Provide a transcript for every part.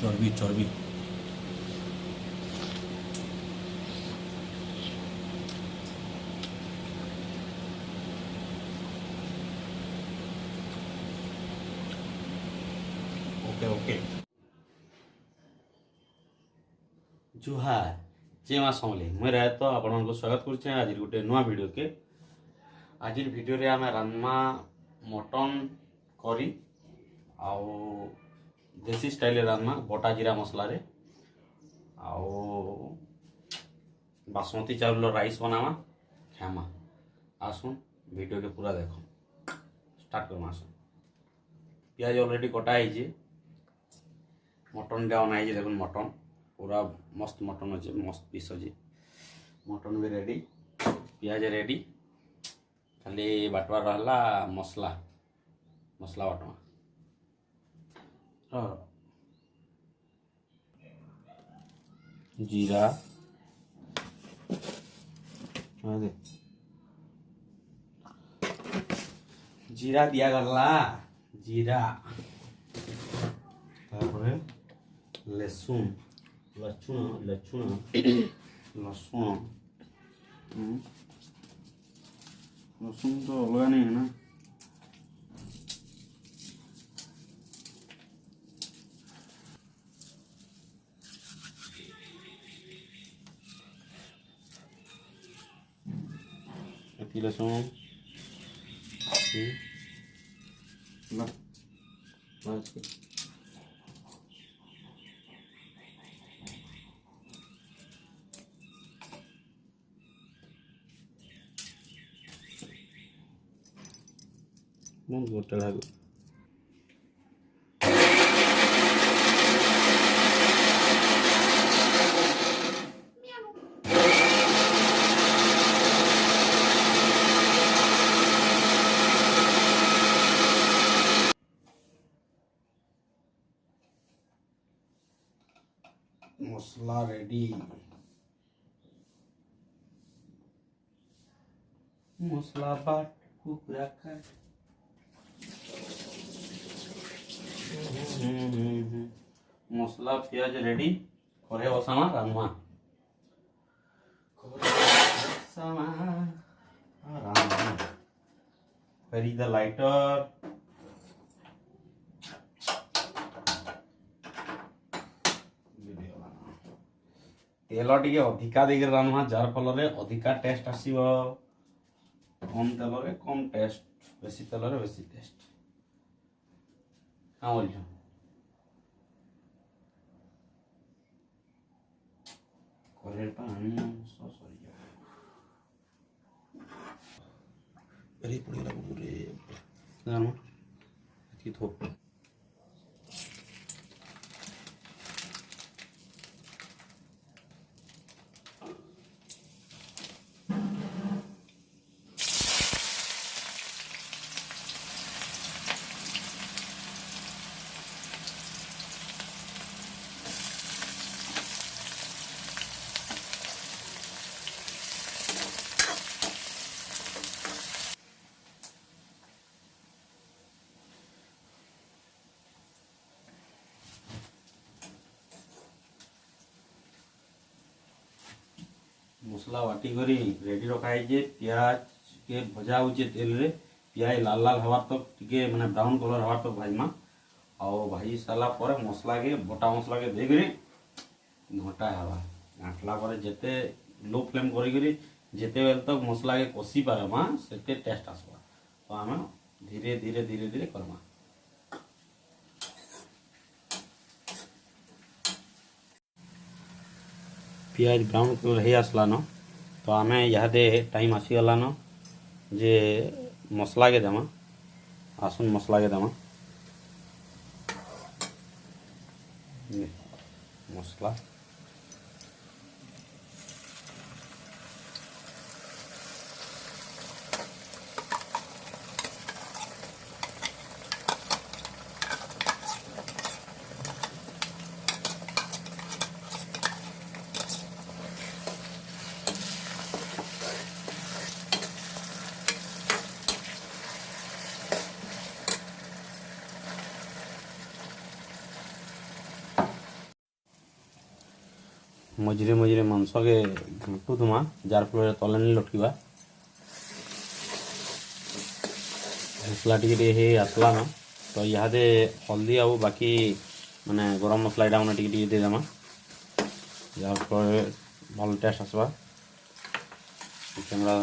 चर्बी चर्बी okay okay जुहार जय माँ समले मैं राय तो आपको स्वागत कर आज गोटे नुआ वीडियो के आज वीडियो रे आम रान्मा मटन करी आउ देसी स्टाइल रान्मा बटा जीरा मसला रे आउ बासमती चावल राइस बनावा खामा आसुन वीडियो के पूरा देख स्टार्ट कर आसुन प्याज ऑलरेडी कटा है मटन टा अना है देखो मटन पूरा मस्त मटन अच्छे मस्त पीस अच्छे मटन भी रेडी प्याज रेडी खाली बाटवार रहा मसला मसला बाटवा जीरा जीरा दिया गला जीरा लहसुन लहसुन लहसुन लहसुन लहसुन तो अलग नहीं है ना लहसुन गोटे लागू मसला रेडी मसला बाट कुकरा का मसला प्याज रेडी करे बसामा रान्मा फेरी द लाइटर तेल टे अधिका देकर रान्मा जार फल अधिका टेस्ट आसीबो कम तेल रे कम टेस्ट बेसी तेल रे बेसी टेस्ट हाँ बोल करेर पानी सॉरी अरे पड़ी लगा पूरे जानो की थोप मसला बाटी करी रेडी रखा है प्याज के भजा हो तेल रे प्याज लाल लाल हवार तक टिके माने ब्राउन कलर हवार तक भाजमा आउ भाजी सारा पर मसला के बटा मसला के देकरी घंटा हवा घाटला पर जेते लो फ्लेम करी जेते बेल तक मसला के कषि पारमा सेते टेस्ट आसबा तो आम धीरे धीरे धीरे धीरे करमा प्याज ब्राउन कलर हे आसला न तो आम इहादे टाइम आसीगलान जे मसला के देमा आसुन मसला के देमा मसला मझे मझे मांस के घाटुमा जार फल तले नहीं लटकवा मसला टे आसला ना तो इहादे हल्दी आउ बाकी माने गरम मसला यहाँ मैंने टे देदेमा जार फल भल टेस्ट आसवा कैमरा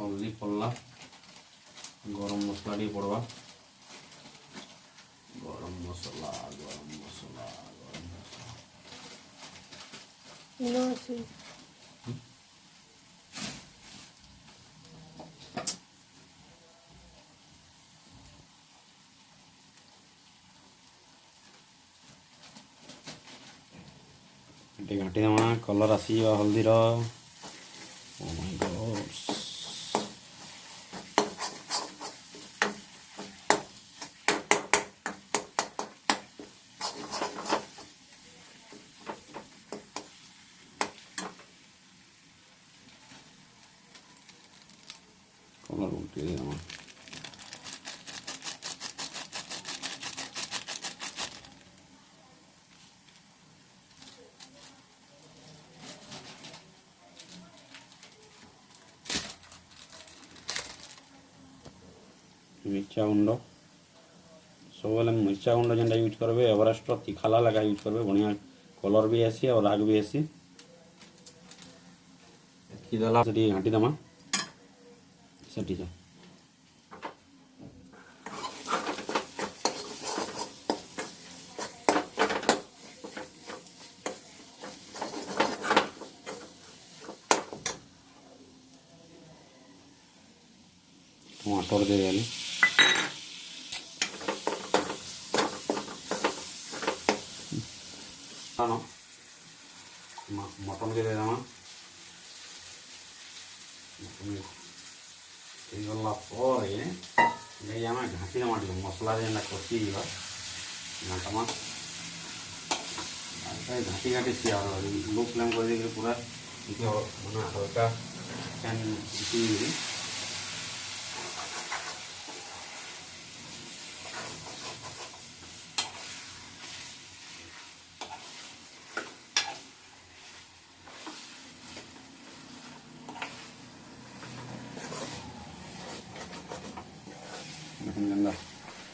हल्दी पड़ला गरम मसला टी पड़वा गरम मसला घाटी देमा कलर आसी हल्दी कलर उल्टे देमा मिर्चा गुंड सब मिर्चा गुंड जेनटा यूज करबे एवरेस्ट तीखाला लगा यूज करबे बढ़िया कलर भी आसी और राग भी आसी देला से घाटी देमा सेठी जा टमाटर दे देली मटन के दे देमा गला घाटी देमा मसला जेना कषि घाटमा घाटी घाटी सी लो फ्लेम कर पूरा मैं हल्का फैन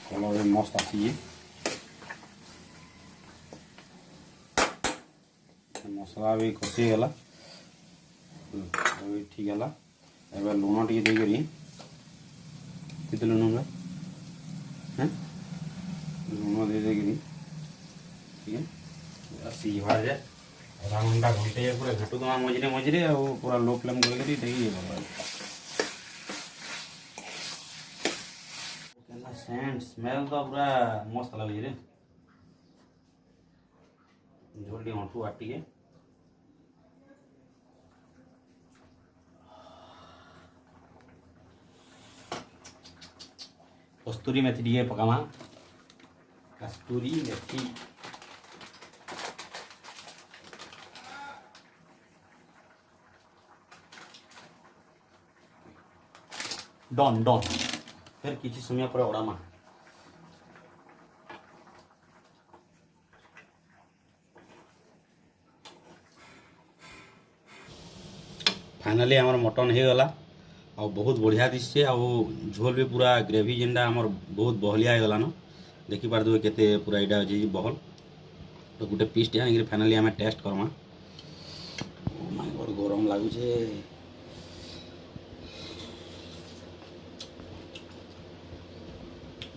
कलर मस्त आसी मसला भी कषि गला ठीक है एवं लुण टी देकर लुण लुण दे ठीक है सी बाहर जाए आधा घंटा घंटे पूरा घाटू दमा मझे मझे और पूरा लो फ्लेम कर सेंट स्मेल तो पूरा मस्त लगे रे झोल हटू आटिके कस्तूरी मेथी टे पकामा कस्तूरी मेथी डन डन फिर किसी समय पर ओडामा फाइनाली आमर मटन हो गला बहुत बढ़िया दिशे झोल भी पूरा ग्रेवी जेनटा आमर बहुत बहलिया हो गलान देखी पारे केते पूरा यहाँ अच्छे बहल तो गोटे पीस टे आनिक फाइनाली आम टेस्ट करमा माय गॉड गरम लगुचे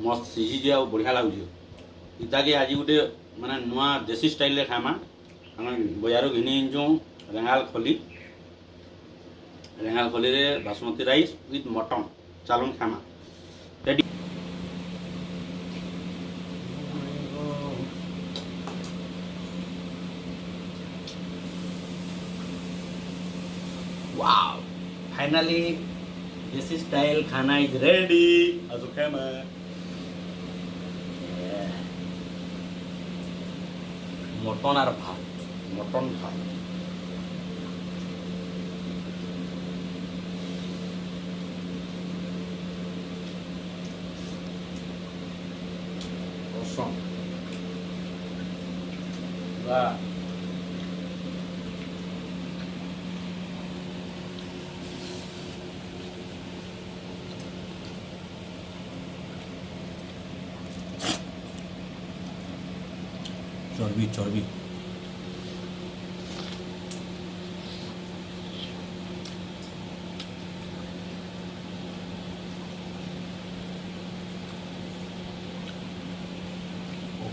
मस्त सीझी आ बढ़िया लगुचे इता के आज गोटे माने नुआ देसी स्टाइल रे खामा आम बजार घिनी जो रेंगाल खोली रे बासमती राइस विथ मटन चालून खामा रेडी वाओ फाइनली देसी स्टाइल खाना इज रेडी आज खामा मटन और भात awesome वाह चर्बी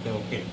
ओके